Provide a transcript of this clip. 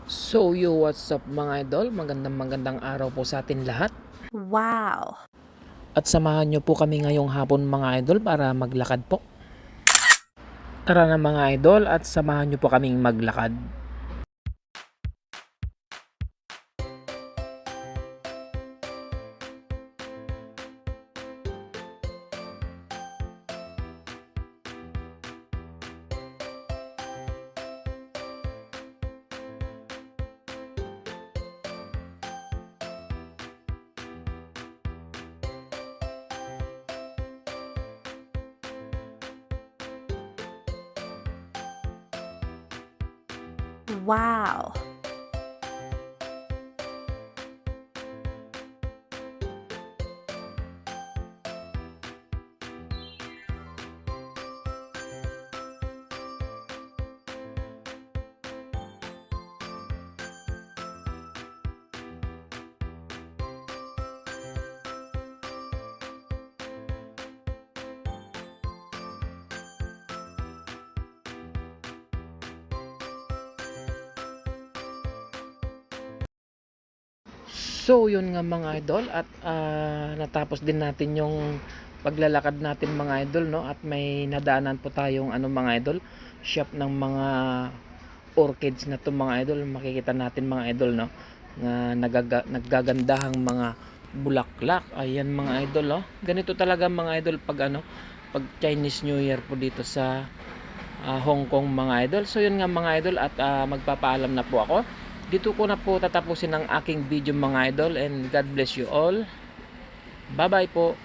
So yo, what's up mga idol? Magandang araw po sa atin lahat. Wow! At samahan nyo po kami ngayong hapon mga idol para maglakad po. Tara na mga idol at samahan nyo po kaming maglakad. Wow! So yun nga mga idol at natapos din natin yung paglalakad natin mga idol, no? At may nadaanan po tayong mga idol, shop ng mga orchids na to mga idol. Makikita natin mga idol, no? Na naggagandahang mga bulaklak. Ayan mga idol, oh. Ganito talaga mga idol pag pag Chinese New Year po dito sa Hong Kong mga idol. So yun nga mga idol at magpapaalam na po ako. Dito ko na po tatapusin ang aking video mga idol, and God bless you all. Bye bye po.